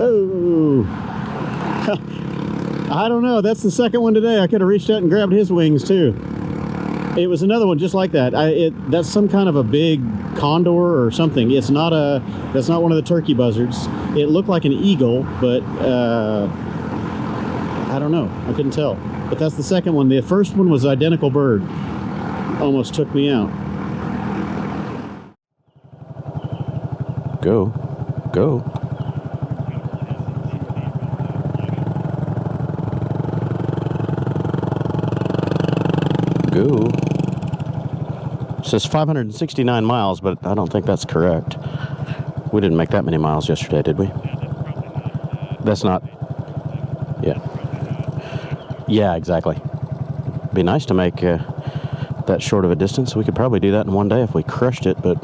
Oh, I don't know. That's the second one today. I could have reached out and grabbed his wings too. It was another one just like that. That's some kind of a big condor or something. It's not that's not one of the turkey buzzards. It looked like an eagle, but I don't know. I couldn't tell. But that's the second one. The first one was identical bird. Almost took me out. Go. Go. Go. It says 569 miles, but I don't think that's correct. We didn't make that many miles yesterday, did we? That's not... Yeah. Yeah, exactly. Be nice to make that short of a distance. We could probably do that in one day if we crushed it, but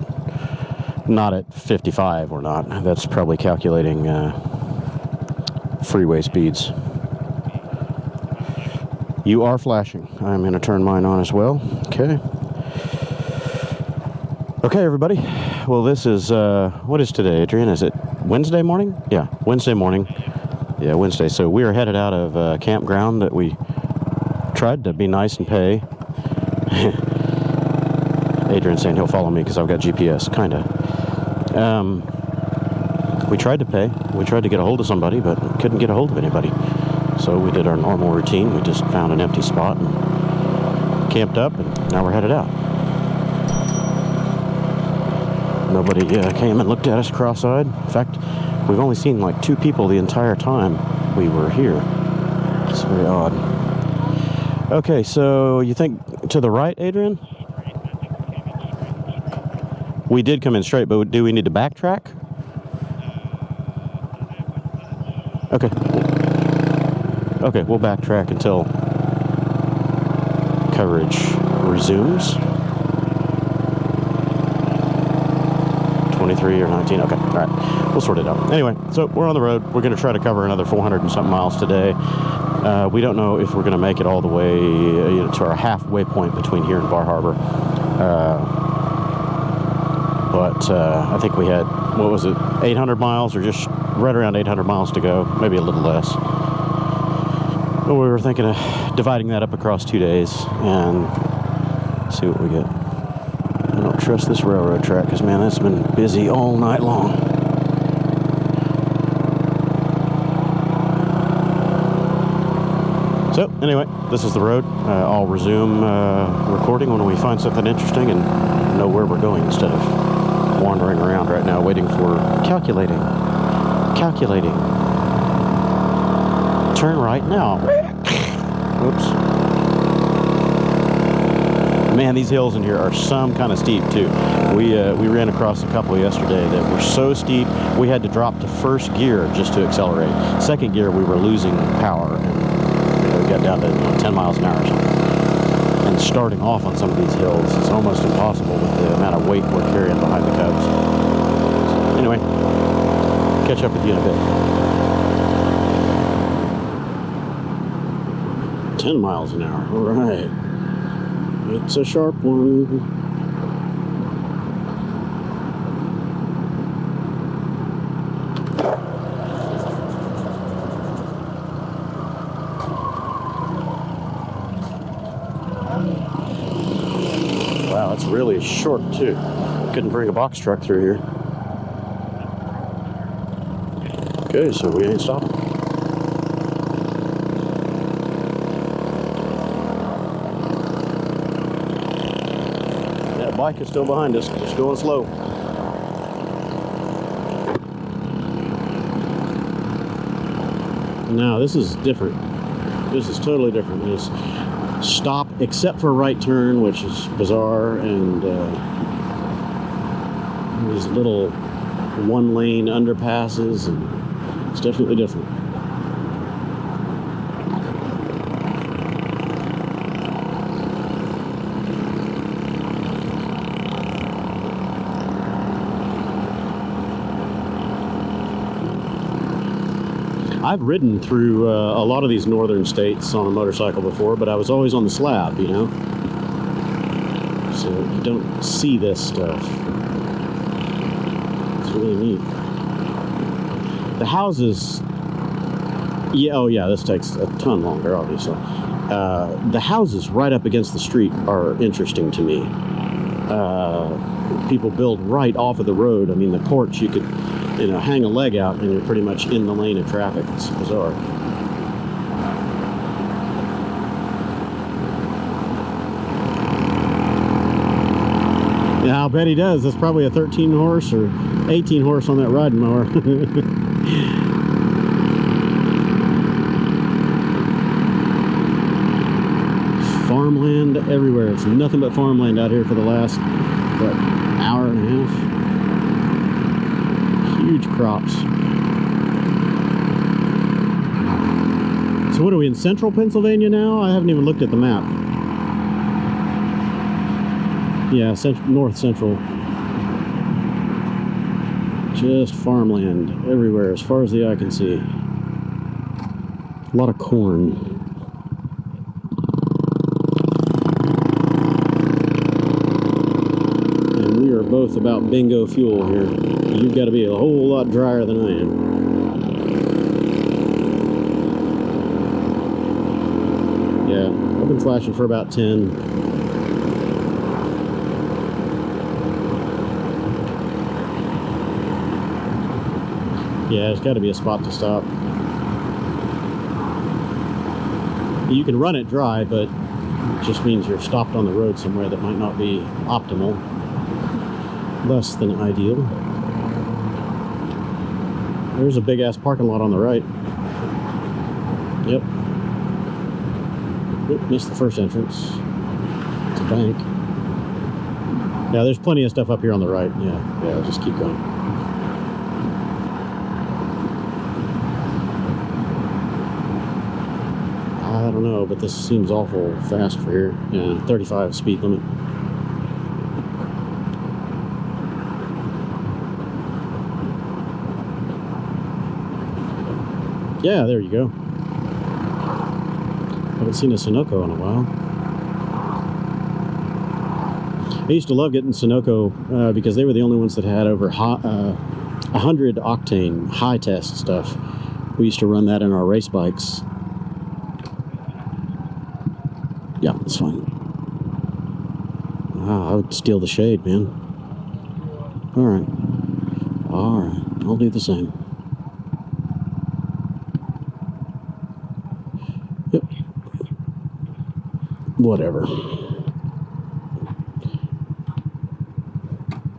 not at 55 or not. That's probably calculating freeway speeds. You are flashing. I'm going to turn mine on as well. Okay. Okay, everybody. Well, this is, what is today, Adrian? Is it Wednesday morning? Yeah, Wednesday morning. Yeah, Wednesday. So we are headed out of a campground that we tried to be nice and pay. Adrian's saying he'll follow me because I've got GPS, kind of. We tried to pay. We tried to get a hold of somebody, but couldn't get a hold of anybody. So we did our normal routine. We just found an empty spot and camped up, and now we're headed out. Nobody came and looked at us cross-eyed. In fact, we've only seen like 2 people the entire time we were here. It's very odd. Okay, so you think to the right, Adrian? We did come in straight, but do we need to backtrack? Okay. Okay, we'll backtrack until coverage resumes. 23 or 19. Okay, all right. We'll sort it out. Anyway, so we're on the road. We're going to try to cover another 400 and something miles today. We don't know if we're going to make it all the way to our halfway point between here and Bar Harbor. But I think we had, what was it, 800 miles or just right around 800 miles to go, maybe a little less. But we were thinking of dividing that up across 2 days and see what we get. I don't trust this railroad track because, man, that's been busy all night long. So, anyway, this is the road. I'll resume recording when we find something interesting and know where we're going instead of wandering around right now waiting for calculating. Turn right now. Oops. Man, these hills in here are some kind of steep too. We ran across a couple yesterday that were so steep we had to drop to first gear just to accelerate. Second gear we were losing power, and we got down to 10 miles an hour or something. And starting off on some of these hills is almost impossible with the amount of weight we're carrying behind the cubs. So, anyway, catch up with you in a bit. 10 miles an hour, all right. It's a sharp one. Wow, it's really short too. Couldn't bring a box truck through here. Okay, so we ain't stopping. That bike is still behind us, just going slow. Now this is different. This is totally different. It's stop except for right turn, which is bizarre, and these little one-lane underpasses, and it's definitely different. I've ridden through a lot of these northern states on a motorcycle before, but I was always on the slab, you know? So you don't see this stuff. It's really neat. The houses, yeah, oh yeah, this takes a ton longer, obviously. The houses right up against the street are interesting to me. People build right off of the road. I mean, the porch, you could, hang a leg out and you're pretty much in the lane of traffic. It's bizarre. Yeah, I'll bet he does. That's probably a 13 horse or 18 horse on that riding mower. Farmland everywhere. It's nothing but farmland out here for the last, what, hour and a half. Huge crops. So what are we in central Pennsylvania now? I haven't even looked at the map. Yeah, north central. Just farmland everywhere as far as the eye can see. A lot of corn. And we are both about bingo fuel here. You've got to be a whole lot drier than I am. Yeah, I've been flashing for about 10. Yeah, there's got to be a spot to stop. You can run it dry, but it just means you're stopped on the road somewhere that might not be optimal. Less than ideal. There's a big-ass parking lot on the right. Yep. Oop, missed the first entrance. It's a bank. Yeah, there's plenty of stuff up here on the right. Yeah, just keep going. I don't know, but this seems awful fast for here. Yeah, 35 speed limit. Yeah, there you go. Haven't seen a Sunoco in a while. I used to love getting Sunoco because they were the only ones that had over 100 octane high test stuff. We used to run that in our race bikes. Yeah, that's fine. Wow, I would steal the shade, man. Alright. Alright, I'll do the same. Yep. Whatever.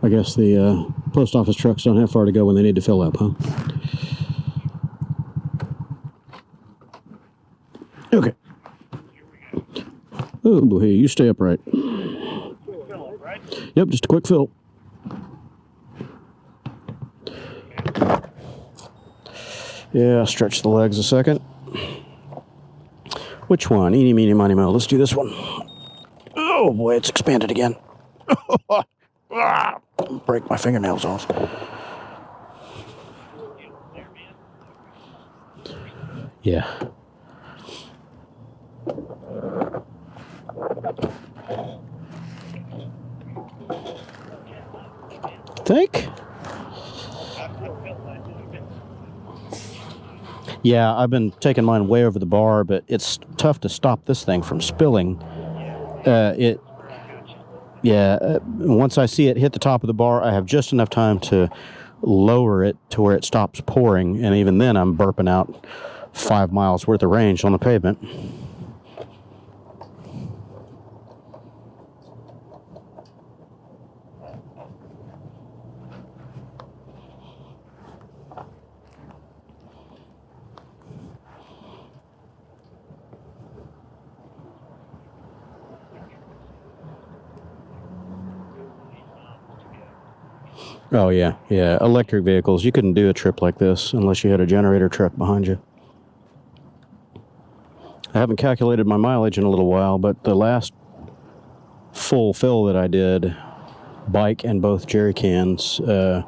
I guess the post office trucks don't have far to go when they need to fill up, huh? Okay. Oh, hey, you stay upright. Yep, just a quick fill. Yeah, stretch the legs a second. Which one? Eeny, meeny, miny, moe. Let's do this one. Oh boy, it's expanded again. Break my fingernails off. Yeah. Think? Yeah, I've been taking mine way over the bar, but it's tough to stop this thing from spilling. Once I see it hit the top of the bar, I have just enough time to lower it to where it stops pouring, and even then I'm burping out 5 miles worth of range on the pavement. Oh, yeah. Electric vehicles, you couldn't do a trip like this unless you had a generator truck behind you. I haven't calculated my mileage in a little while, but the last full fill that I did, bike and both jerry cans, I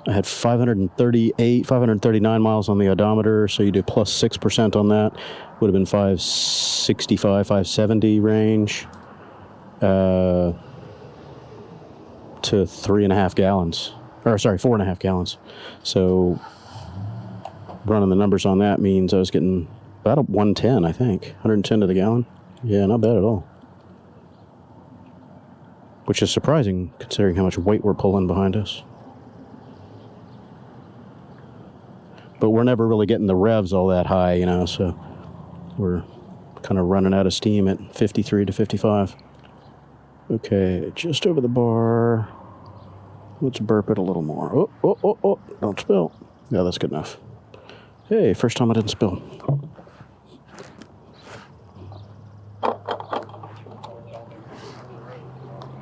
had 539 miles on the odometer, so you do plus 6% on that. Would have been 565, 570 range. To 4.5 gallons. So Running the numbers on that means I was getting about a 110, I think. 110 to the gallon. Yeah, not bad at all. Which is surprising considering how much weight we're pulling behind us. But we're never really getting the revs all that high, you know, so we're kind of running out of steam at 53 to 55. Okay, just over the bar. Let's burp it a little more. Oh, oh, oh, oh, don't spill. Yeah, that's good enough. Hey, first time I didn't spill.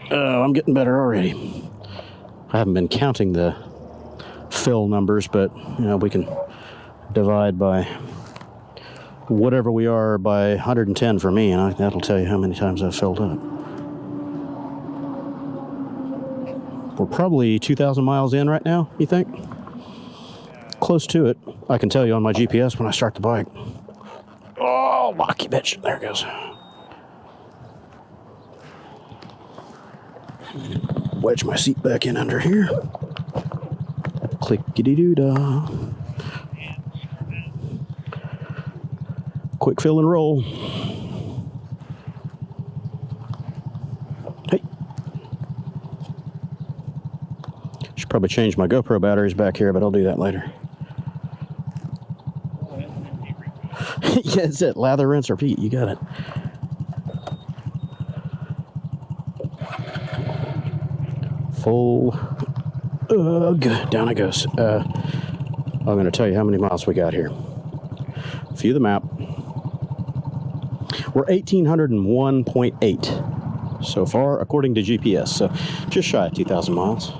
Oh, I'm getting better already. I haven't been counting the fill numbers, but, you know, we can divide by whatever we are by 110 for me, and that'll tell you how many times I've filled up. We're probably 2,000 miles in right now, you think? Close to it. I can tell you on my GPS when I start the bike. Oh, lucky bitch. There it goes. Wedge my seat back in under here. Clickety-doo-dah. Quick fill and roll. Hey. Should probably change my GoPro batteries back here, but I'll do that later. Yeah, that's it. Lather, rinse, repeat. You got it. Full. Down it goes. I'm going to tell you how many miles we got here. View the map. We're 1,801.8 so far, according to GPS. So just shy of 2,000 miles.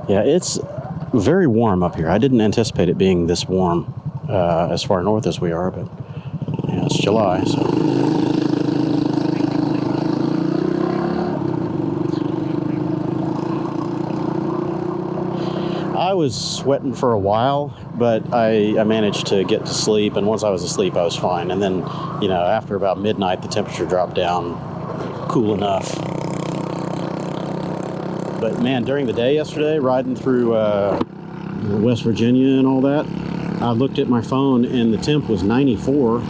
Yeah, it's very warm up here. I didn't anticipate it being this warm as far north as we are, but yeah, it's July, so. I was sweating for a while, but I managed to get to sleep, and once I was asleep, I was fine. And then, you know, after about midnight, the temperature dropped down cool enough. But man, during the day yesterday, riding through West Virginia and all that, I looked at my phone and the temp was 94.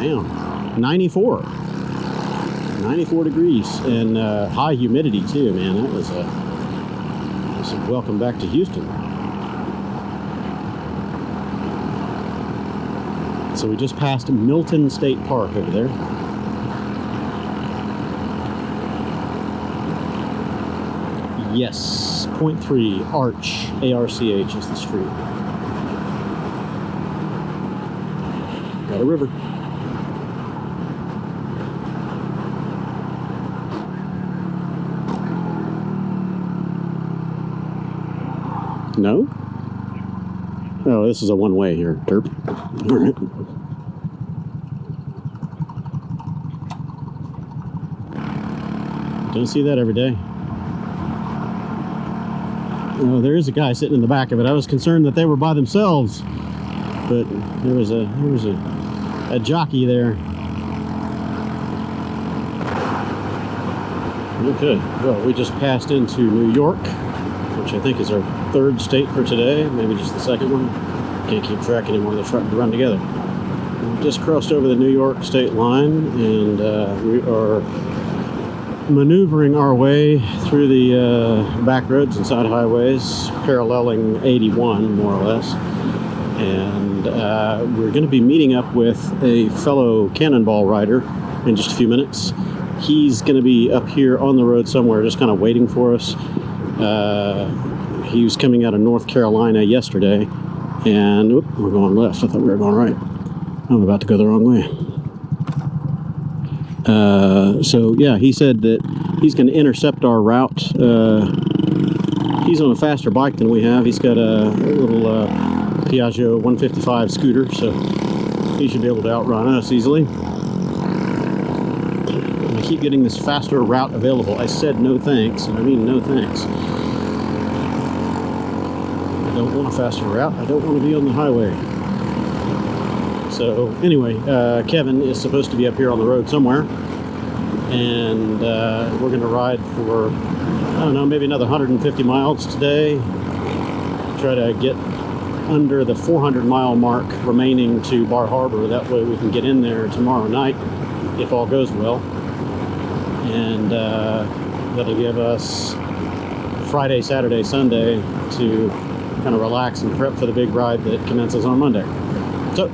Damn, 94. 94 degrees and high humidity too, man. That was a welcome back to Houston. So we just passed Milton State Park over there. Yes, 0.3 Arch, A-R-C-H is the street. Got a river. No? Oh, this is a one-way here, derp. All right. Don't see that every day. Oh, there is a guy sitting in the back of it. I was concerned that they were by themselves, but there was a jockey there. Okay, well, we just passed into New York, which I think is our third state for today, maybe just the second one. Can't keep track anymore, they're trying to run together. We just crossed over the New York state line, and we are maneuvering our way through the back roads and side highways, paralleling 81 more or less. And we're going to be meeting up with a fellow Cannonball rider in just a few minutes. He's going to be up here on the road somewhere, just kind of waiting for us. He was coming out of North Carolina yesterday, and we're going left. I thought we were going right. I'm about to go the wrong way. So yeah, he said that he's going to intercept our route. He's on a faster bike than we have. He's got a little Piaggio 155 scooter, so he should be able to outrun us easily. And I keep getting this faster route available. I said no thanks, and I mean no thanks. I don't want a faster route. I don't want to be on the highway. So anyway, Kevin is supposed to be up here on the road somewhere, and we're going to ride for don't know, maybe another 150 miles today. Try to get under the 400-mile mark remaining to Bar Harbor. That way we can get in there tomorrow night if all goes well. And that'll give us Friday, Saturday, Sunday to kind of relax and prep for the big ride that commences on Monday. So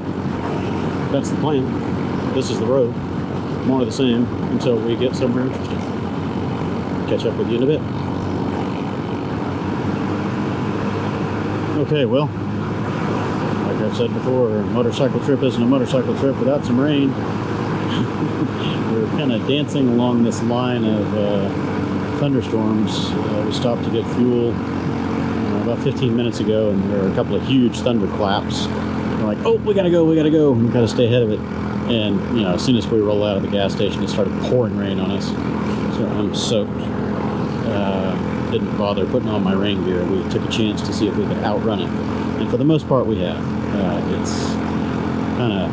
that's the plan. This is the road. More of the same until we get somewhere interesting. Catch up with you in a bit. Okay, well, like I've said before, a motorcycle trip isn't a motorcycle trip without some rain. We're kind of dancing along this line of thunderstorms. We stopped to get fuel about 15 minutes ago, and there were a couple of huge thunderclaps. We're like, oh, we gotta go, we gotta go. We gotta stay ahead of it. And, you know, as soon as we roll out of the gas station, it started pouring rain on us. So I'm soaked. Didn't bother putting on my rain gear. We took a chance to see if we could outrun it. And for the most part, we have. It's kind of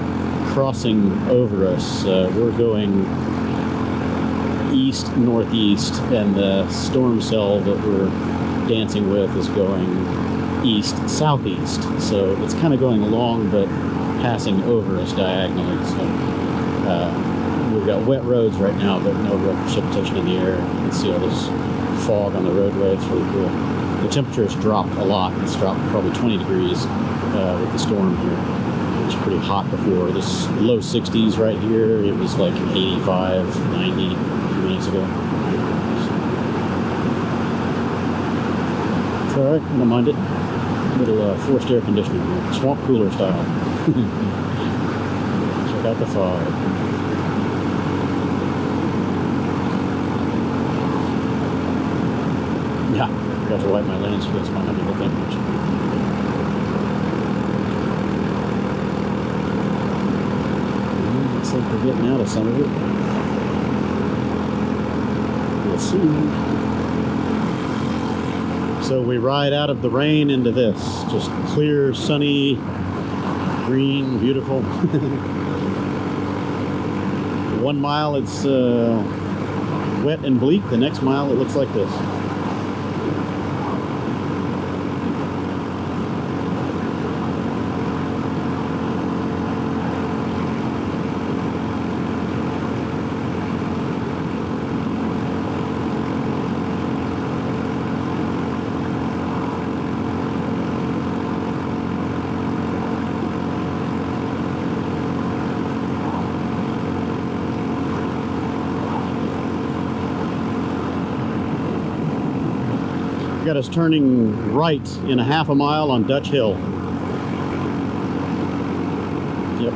crossing over us. We're going east-northeast, and the storm cell that we're dancing with is going east-southeast. So it's kind of going along, but passing over us diagonally. So we've got wet roads right now, but no real precipitation in the air. You can see all this fog on the roadway. It's really cool. The temperature has dropped a lot. It's dropped probably 20 degrees with the storm here. It was pretty hot before. This low 60s right here. It was like 85, 90 a few minutes ago. It's all right. I don't mind it. A little forced air conditioning here. Swamp cooler style. Check out the fog. Yeah, I got to wipe my lens because might not be looking much. Looks like we're getting out of some of it. We'll see. So we ride out of the rain into this. Just clear, sunny, green, beautiful. 1 mile it's wet and bleak. The next mile it looks like this. Got us turning right in a half a mile on Dutch Hill. Yep.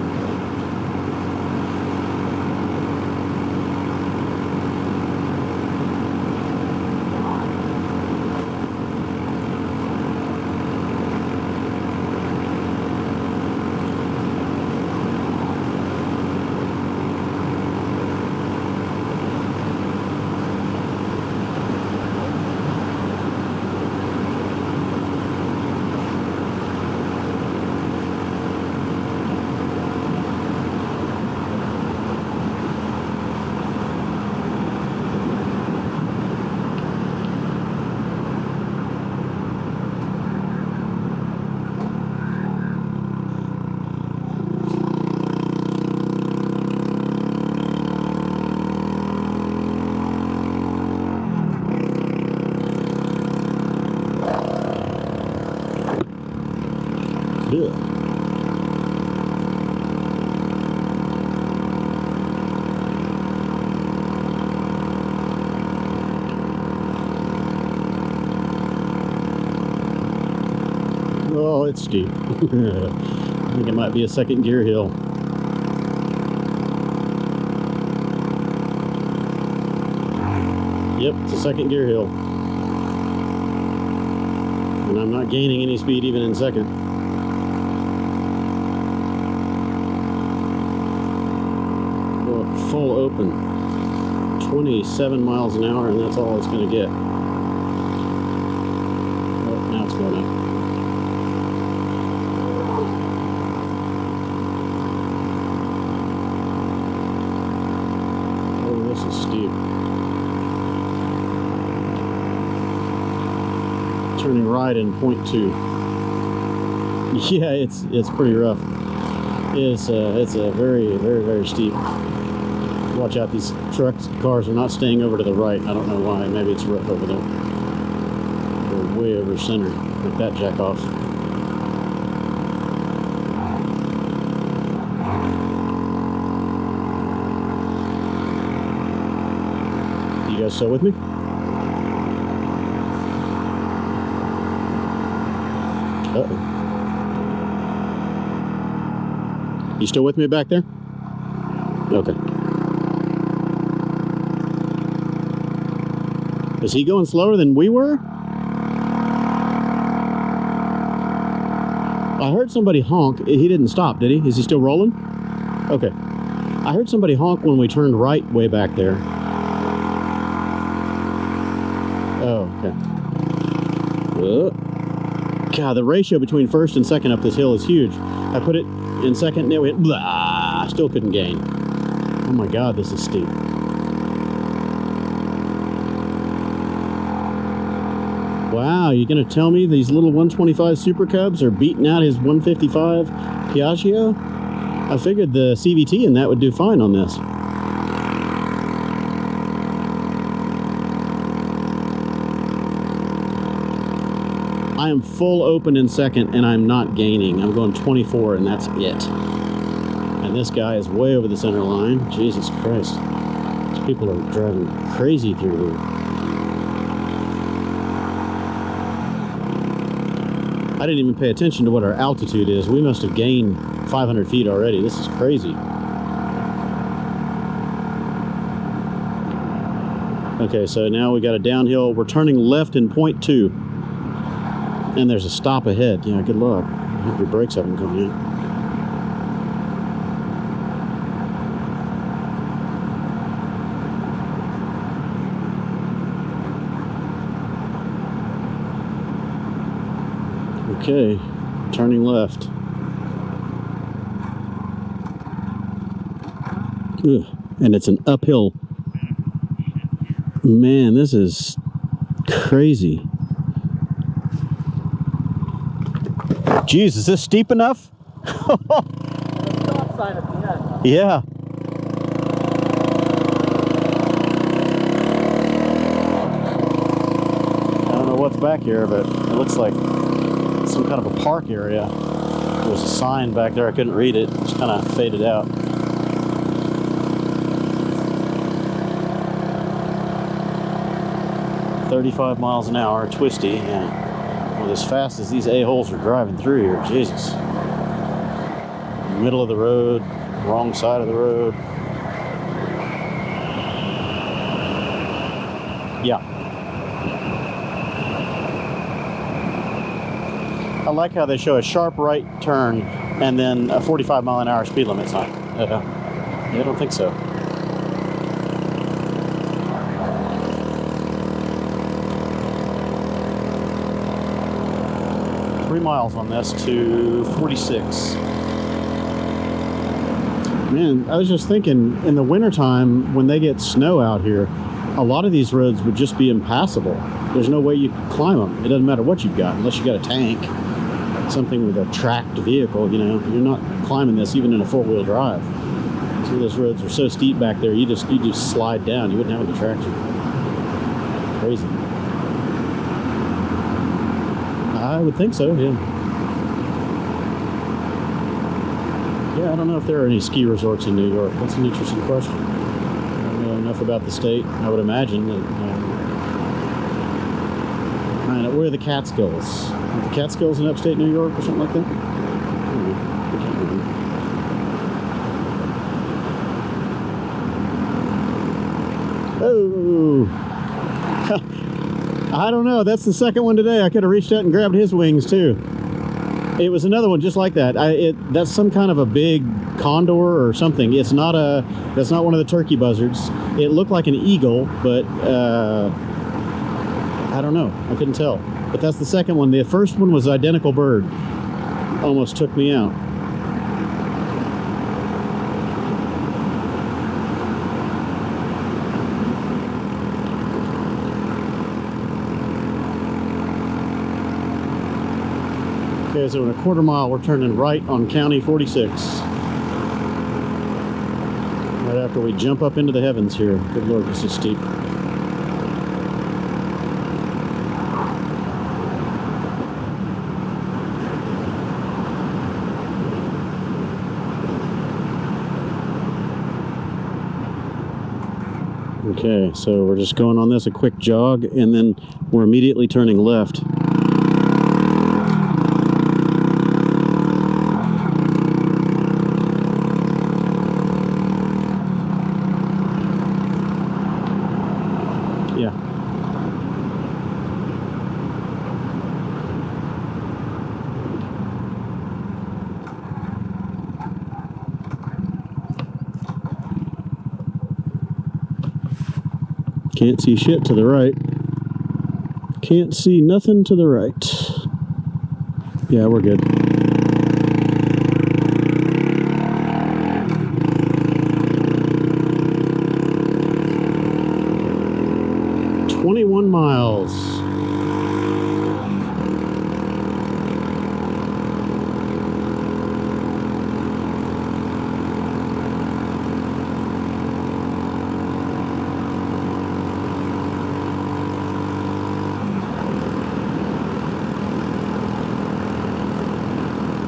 Good. Oh, it's steep. I think it might be a second gear hill. Yep, it's a second gear hill. And I'm not gaining any speed even in second. Full open, 27 miles an hour, and that's all it's going to get. Oh, now it's going up. Oh, this is steep. Turning right in .2. Yeah, it's pretty rough. It's a very, very, very steep. Watch out, these trucks, cars are not staying over to the right. I don't know why. Maybe it's rough over there. They're way over center. Like that jack off. You guys still with me? Uh-oh. You still with me back there? Okay. Is he going slower than we were? I heard somebody honk. He didn't stop, did he? Is he still rolling? Okay. I heard somebody honk when we turned right way back there. Oh, okay. God, the ratio between first and second up this hill is huge. I put it in second and it went blah. Still couldn't gain. Oh my God, this is steep. Wow, you gonna tell me these little 125 Super Cubs are beating out his 155 Piaggio? I figured the CVT in that would do fine on this. I am full open in second and I'm not gaining. I'm going 24 and that's it. And this guy is way over the center line. Jesus Christ. These people are driving crazy through here. I didn't even pay attention to what our altitude is. We must have gained 500 feet already. This is crazy. Okay, so now we got a downhill. We're turning left in .2. And there's a stop ahead. Yeah, good luck. I hope your brakes haven't come in. Okay, turning left. Ugh, and it's an uphill. Man, this is crazy. Jeez, is this steep enough? Yeah. I don't know what's back here, but it looks like some kind of a park area. There was a sign back there. I couldn't read it. It just kind of faded out. "35 miles an hour, twisty." Yeah. Well, as fast as these a-holes are driving through here, Jesus. Middle of the road, wrong side of the road. Yeah. I like how they show a sharp right turn and then a 45 mile an hour speed limit sign. Yeah, I don't think so. Miles on this to 46. Man, I was just thinking, in the wintertime, when they get snow out here, a lot of these roads would just be impassable. There's no way you could climb them. It doesn't matter what you've got, unless you got a tank, something with a tracked vehicle, you know. You're not climbing this even in a four-wheel drive. Some of those roads are so steep back there, you just slide down. You wouldn't have any traction. Crazy. I would think so, yeah. Yeah, I don't know if there are any ski resorts in New York. That's an interesting question. I don't know enough about the state. I would imagine that. Where are the Catskills? Are the Catskills in upstate New York or something like that? I can't remember. Oh! I don't know. That's the second one today. I could have reached out and grabbed his wings too. It was another one just like that. That's some kind of a big condor or something. It's not that's not one of the turkey buzzards. It looked like an eagle, but I don't know. I couldn't tell. But that's the second one. The first one was identical bird. Almost took me out. Okay, so in a quarter mile, we're turning right on County 46. Right after we jump up into the heavens here. Good Lord, this is steep. Okay, so we're just going on this a quick jog, and then we're immediately turning left. Yeah. Can't see shit to the right. Can't see nothing to the right. Yeah, we're good. "21 miles.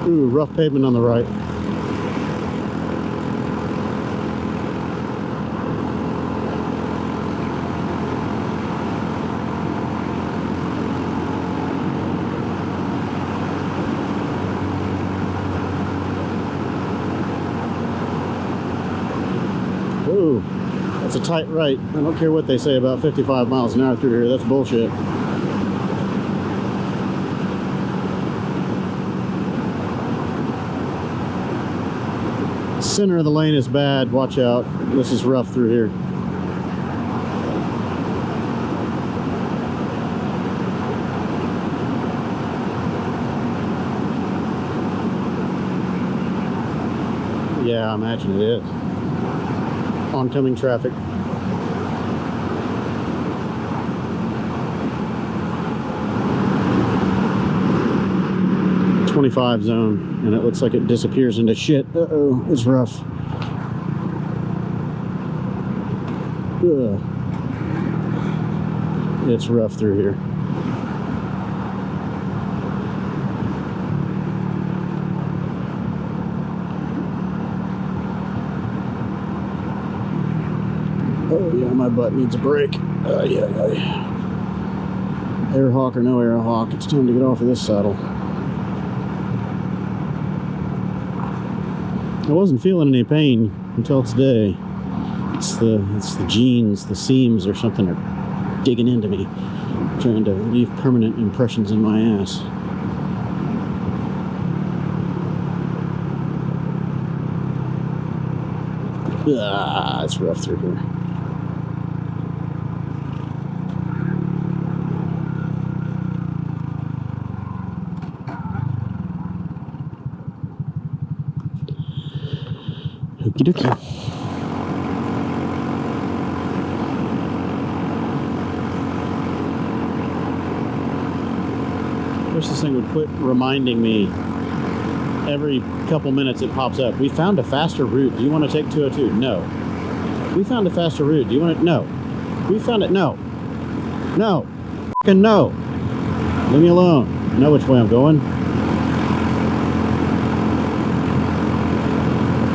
Ooh, rough pavement on the right. Ooh, that's a tight right. I don't care what they say about 55 miles an hour through here. That's bullshit. Center of the lane is bad. Watch out. This is rough through here. Yeah, I imagine it is. Oncoming traffic. .25 zone, and it looks like it disappears into shit. Uh-oh, it's rough. Ugh. It's rough through here. Oh yeah, my butt needs a break. Yeah. Air hawk or no air hawk, it's time to get off of this saddle. I wasn't feeling any pain until today. It's the jeans, the seams or something are digging into me, trying to leave permanent impressions in my ass. Ah, it's rough through here. Okie dokie. I wish this thing would quit reminding me. Every couple minutes it pops up. We found a faster route. Do you want to take 202? No. We found a faster route. Do you want to? No. We found it. No. No. Fucking no. Leave me alone. I know which way I'm going.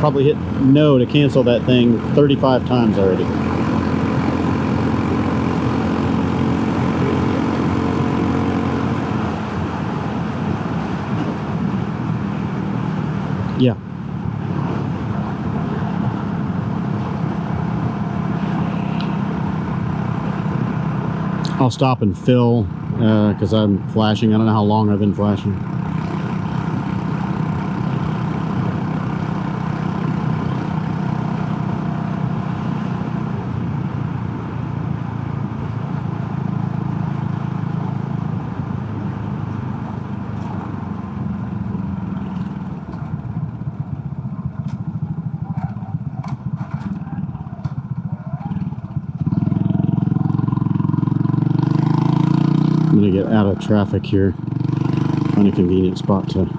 Probably hit no to cancel that thing 35 times already. Yeah. I'll stop and fill because I'm flashing. I don't know how long I've been flashing. I'm gonna get out of traffic here. Find a convenient spot to.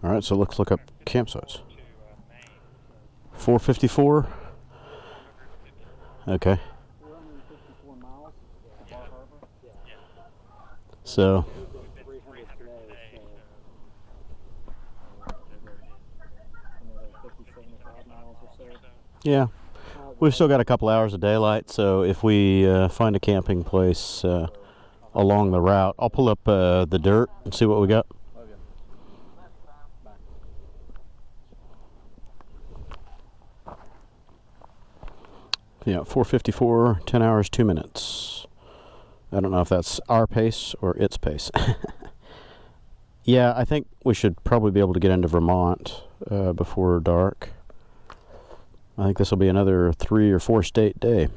All right, so let's look up campsites. 454. Okay. So. Yeah, we've still got a couple hours of daylight, so if we find a camping place along the route, I'll pull up the dirt and see what we got. Yeah, 454, 10 hours, 2 minutes. I don't know if that's our pace or its pace. Yeah, I think we should probably be able to get into Vermont before dark. I think this will be another 3 or 4 state day.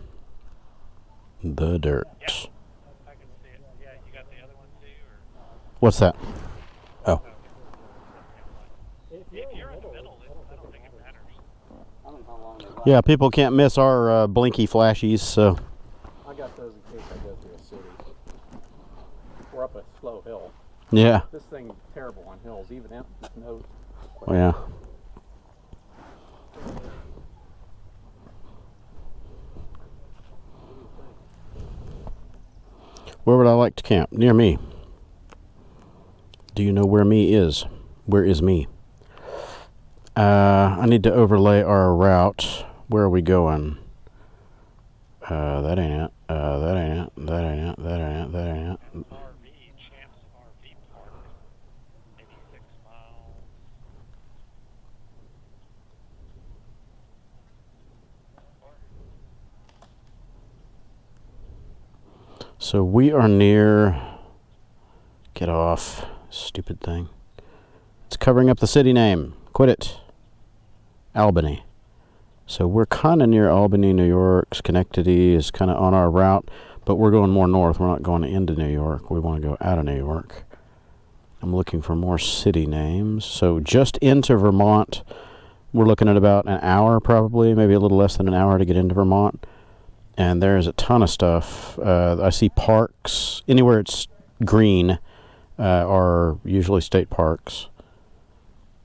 The dirt. Yeah, I can see it. Yeah, you got the other one too? Or? What's that? Oh. If you're in the middle, I don't think it matters. Yeah, people can't miss our blinky flashies, so. I got those in case I go through a city. We're up a slow hill. Yeah. This thing's terrible on hills, even if there's no. Oh, yeah. Where would I like to camp? Near me. Do you know where me is? Where is me? I need to overlay our route. Where are we going? That ain't it. That ain't it. That ain't it. That ain't it. That ain't it. RV, Champs RV Park, maybe 6 miles. So we are near. Get off. Stupid thing. It's covering up the city name. Quit it. Albany. So we're kind of near Albany, New York. Schenectady is kind of on our route, but we're going more north. We're not going into New York. We want to go out of New York. I'm looking for more city names. So just into Vermont, we're looking at about an hour probably, maybe a little less than an hour to get into Vermont. And there's a ton of stuff. I see parks. Anywhere it's green are usually state parks.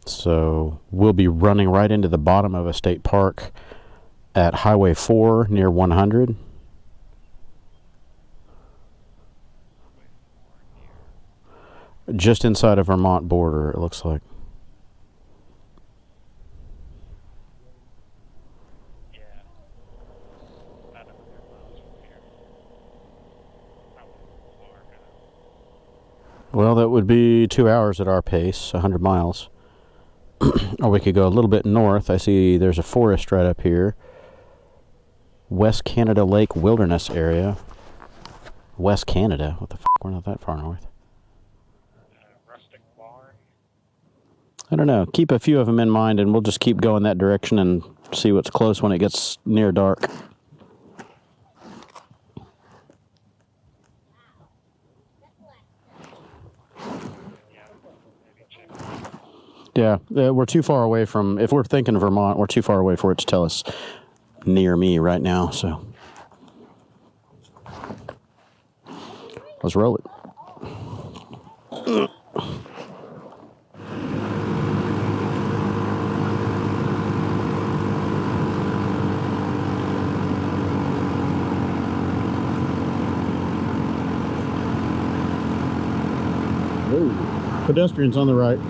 So we'll be running right into the bottom of a state park at Highway 4 near 100. Just inside of Vermont border, it looks like. Yeah. About 100 miles from here. Not far, Well, that would be 2 hours at our pace, 100 miles. Or we could go a little bit north. I see there's a forest right up here. West Canada Lake Wilderness Area. West Canada? What the fuck? We're not that far north. rustic barn. I don't know. Keep a few of them in mind, and we'll just keep going that direction and see what's close when it gets near dark. Yeah, we're too far away from, if we're thinking Vermont, we're too far away for it to tell us near me right now, so. Let's roll it. Ooh, pedestrians on the right.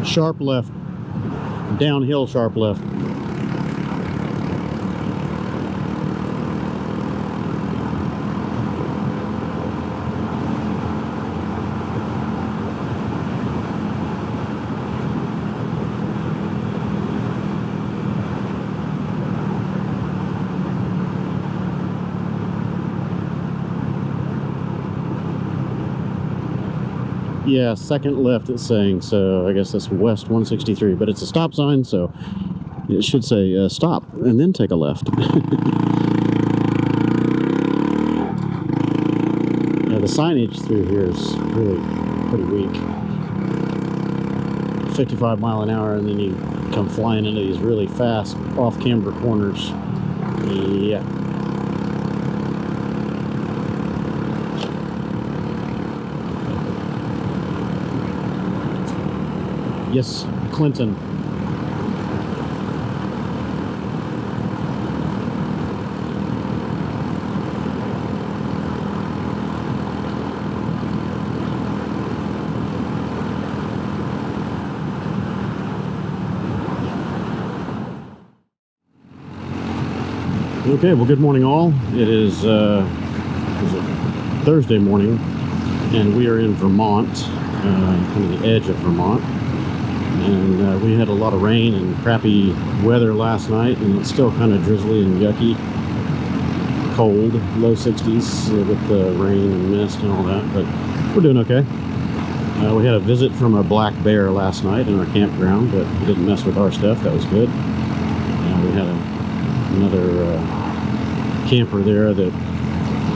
Sharp left. Downhill, sharp left. Yeah, second left it's saying, so I guess that's West 163, but it's a stop sign, so it should say stop and then take a left. Yeah, the signage through here is really pretty weak. 55 mile an hour, and then you come flying into these really fast off-camber corners. Yeah. Yes, Clinton. Okay, well, good morning all. It is Thursday morning, and we are in Vermont, kind of the edge of Vermont. And we had a lot of rain and crappy weather last night, and it's still kind of drizzly and yucky, cold, low 60s with the rain and mist and all that, but we're doing okay. We had a visit from a black bear last night in our campground, but he didn't mess with our stuff. That was good. We had another camper there that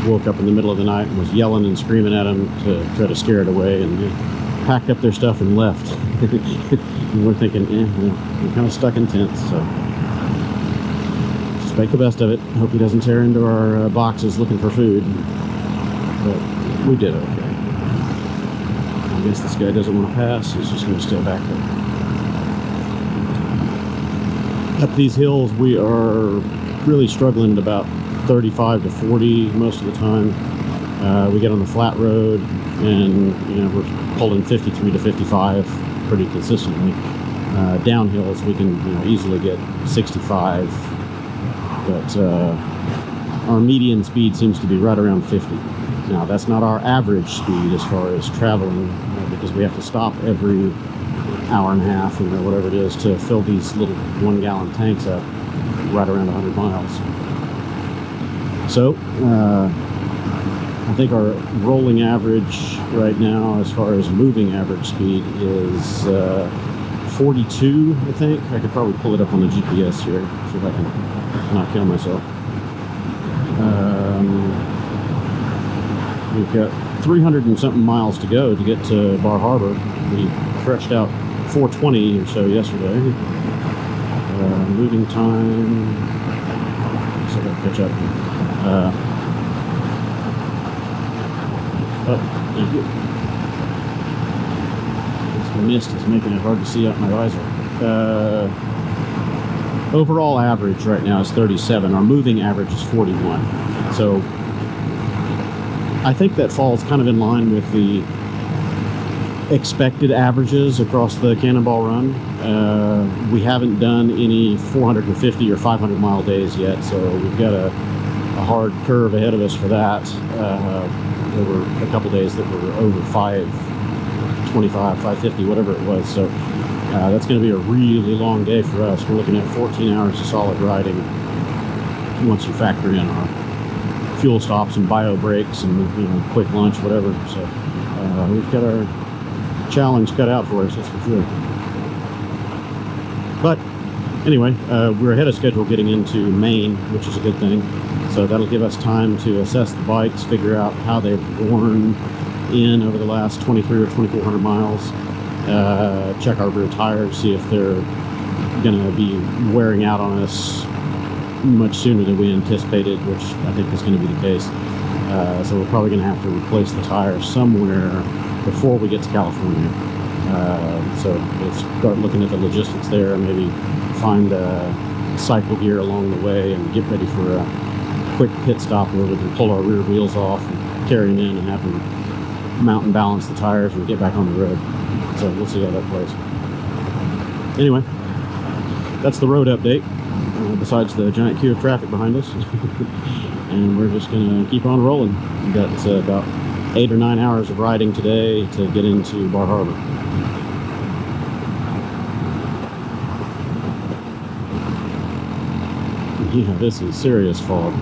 woke up in the middle of the night and was yelling and screaming at him to try to scare it away, and they packed up their stuff and left. And we're thinking, we're kind of stuck in tents, so just make the best of it. Hope he doesn't tear into our boxes looking for food, but we did okay. I guess this guy doesn't want to pass. He's just going to stay back there. Up these hills, we are really struggling at about 35 to 40 most of the time. We get on the flat road, and we're pulling 53 to 55 pretty consistently. Downhills, we can easily get 65, but our median speed seems to be right around 50. Now, that's not our average speed as far as traveling, because we have to stop every hour and a half, whatever it is, to fill these little 1-gallon tanks up right around 100 miles. So, I think our rolling average right now, as far as moving average speed, is 42, I think. I could probably pull it up on the GPS here, see if I can not kill myself. We've got 300 and something miles to go to get to Bar Harbor. We stretched out 420 or so yesterday. Moving time, so I gotta catch up. Oh, thank you. This mist is making it hard to see out my visor. Overall average right now is 37. Our moving average is 41. So I think that falls kind of in line with the expected averages across the Cannonball Run. We haven't done any 450 or 500 mile days yet, so we've got a hard curve ahead of us for that. There were a couple days that were over 525, 550, whatever it was, so that's going to be a really long day for us. We're looking at 14 hours of solid riding once you factor in our fuel stops and bio breaks and quick lunch, whatever. So we've got our challenge cut out for us, that's for sure. But anyway, we're ahead of schedule getting into Maine, which is a good thing. So that'll give us time to assess the bikes, figure out how they've worn in over the last 23 or 2,400 miles, check our rear tires, see if they're going to be wearing out on us much sooner than we anticipated, which I think is going to be the case. So we're probably going to have to replace the tires somewhere before we get to California. So we'll start looking at the logistics there, maybe find cycle gear along the way and get ready for a quick pit stop where we can pull our rear wheels off and carry them in and have them mount and balance the tires and get back on the road. So we'll see how that plays. Anyway, that's the road update, besides the giant queue of traffic behind us. And we're just going to keep on rolling. We've got about 8 or 9 hours of riding today to get into Bar Harbor. Yeah, this is serious fog.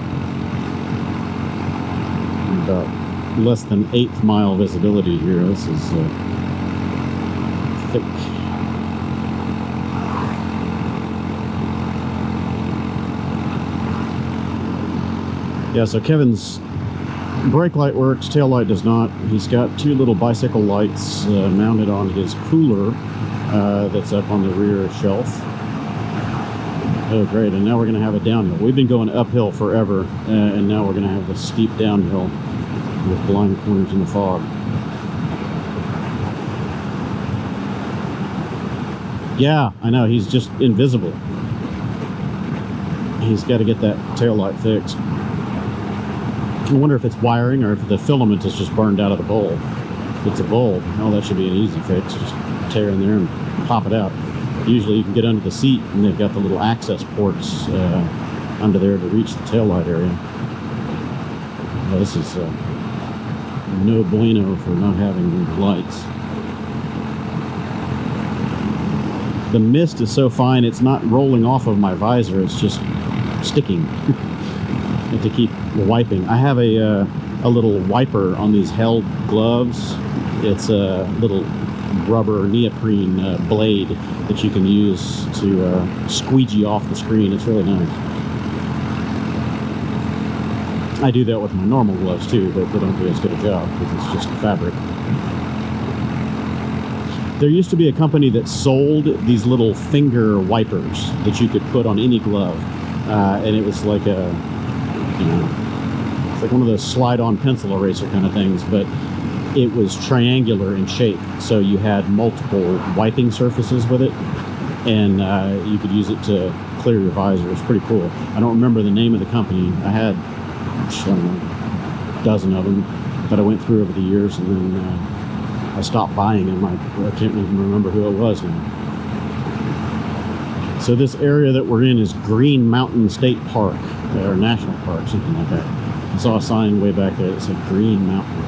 About less than 1/8 mile visibility here. This is Yeah, so Kevin's brake light works, tail light does not. He's got two little bicycle lights mounted on his cooler that's up on the rear shelf. Oh, great, and now we're going to have a downhill. We've been going uphill forever, and now we're going to have the steep downhill with blind corners in the fog. Yeah, I know, he's just invisible. He's got to get that tail light fixed. I wonder if it's wiring or if the filament is just burned out of the bulb. If it's a bulb, oh, that should be an easy fix. Just tear in there and pop it out. Usually you can get under the seat and they've got the little access ports under there to reach the taillight area. Well, this is no bueno for not having lights. The mist is so fine, it's not rolling off of my visor, it's just sticking. To keep wiping. I have a little wiper on these held gloves. It's a little rubber neoprene blade that you can use to squeegee off the screen. It's really nice. I do that with my normal gloves too, but they don't do as good a job because it's just fabric. There used to be a company that sold these little finger wipers that you could put on any glove, and it was like a, you know, it's like one of those slide-on pencil eraser kind of things, but it was triangular in shape, so you had multiple wiping surfaces with it, and you could use it to clear your visor. It's pretty cool. I don't remember the name of the company. I had, I don't know, a dozen of them that I went through over the years, and then I stopped buying them. I can't even remember who it was now. So this area that we're in is Green Mountain State Park, or National Park, something like that. I saw a sign way back there that said Green Mountain.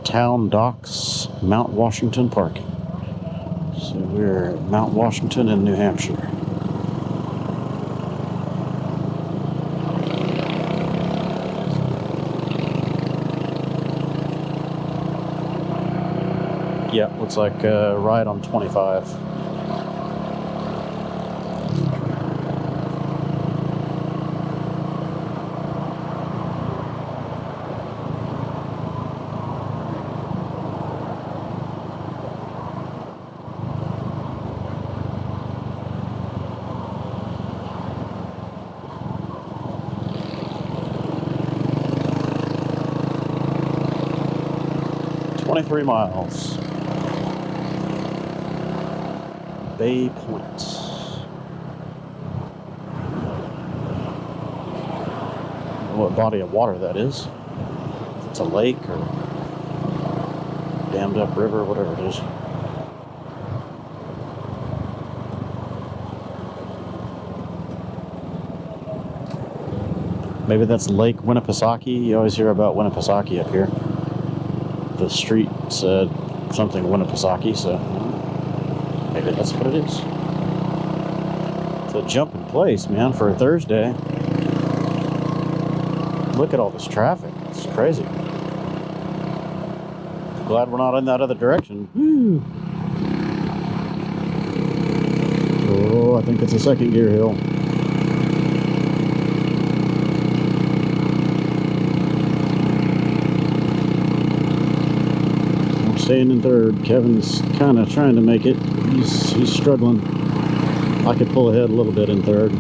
Town Docks, Mount Washington Park. So we're at Mount Washington in New Hampshire. Yeah, looks like right on 25. Three miles. Bay Point. What body of water that is. It's a lake or dammed up river, whatever it is. Maybe that's Lake Winnipesaukee. You always hear about Winnipesaukee up here. The street said something Winnipesaukee, so maybe that's what it is. It's a jumping place, man, for a Thursday. Look at all this traffic. It's crazy. Glad we're not in that other direction. Woo. Oh, I think it's a second gear hill. Staying in third. Kevin's kind of trying to make it. He's struggling. I could pull ahead a little bit in third.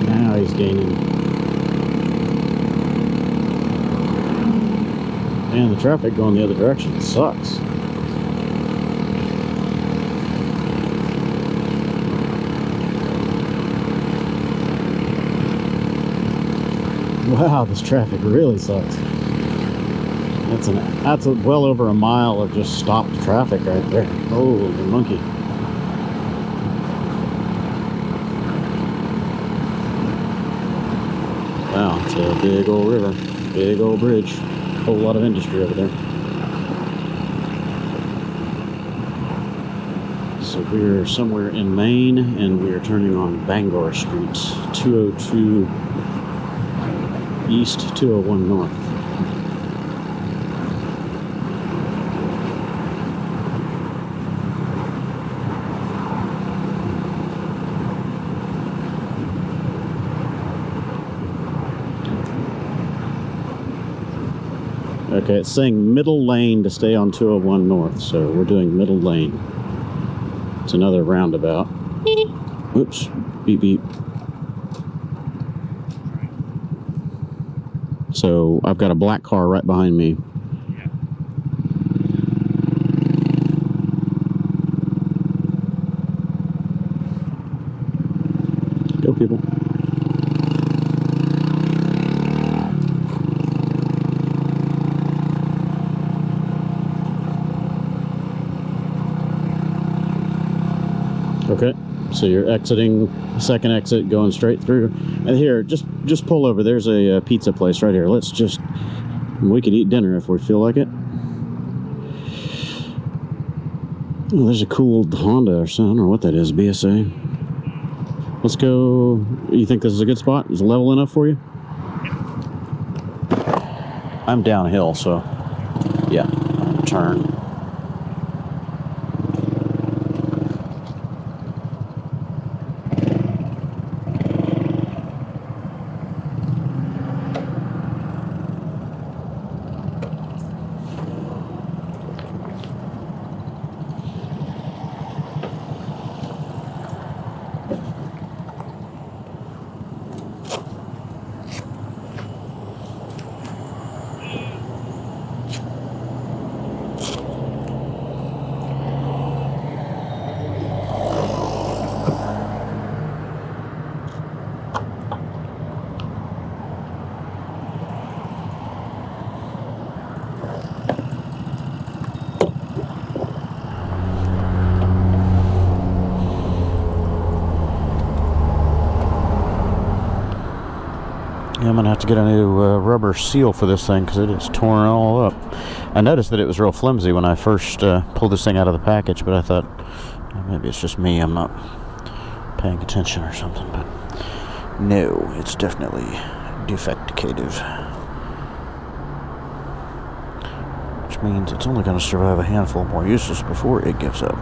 Now he's gaining. Man, the traffic going the other direction sucks. Wow, this traffic really sucks. That's well over a mile of just stopped traffic right there. Oh, the monkey. Wow, it's a big old river, big old bridge, whole lot of industry over there. So we're somewhere in Maine, and we are turning on Bangor Street, 202 East, 201 North. Okay, it's saying middle lane to stay on 201 north, so we're doing middle lane. It's another roundabout. Oops, beep beep. So I've got a black car right behind me. Go, people. Okay, so you're exiting the second exit, going straight through. And here, just pull over. There's a pizza place right here. We could eat dinner if we feel like it. Oh, there's a cool Honda or something. I don't know what that is, BSA. Let's go. You think this is a good spot? Is it level enough for you? I'm downhill, so yeah, turn. I'm gonna have to get a new rubber seal for this thing because it is torn all up. I noticed that it was real flimsy when I first pulled this thing out of the package, but I thought maybe it's just me, I'm not paying attention or something, but no, it's definitely defecticative. Which means it's only gonna survive a handful more uses before it gives up.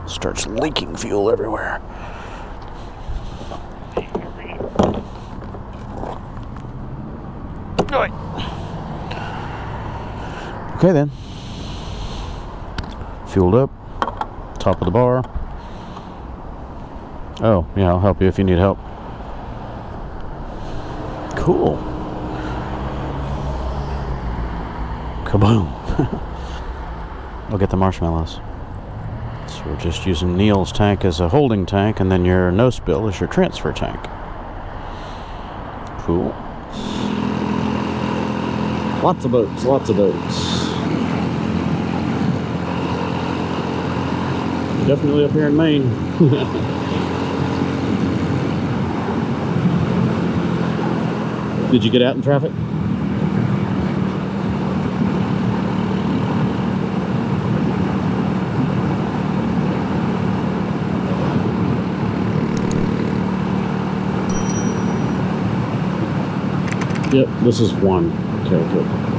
Starts leaking fuel everywhere. Okay then. Fueled up. Top of the bar. Oh, yeah, I'll help you if you need help. Cool. Kaboom. I'll get the marshmallows. So we're just using Neil's tank as a holding tank, and then your no spill is your transfer tank. Cool. Lots of boats, lots of boats. Definitely up here in Maine. Did you get out in traffic? Yep, this is one. Okay, good.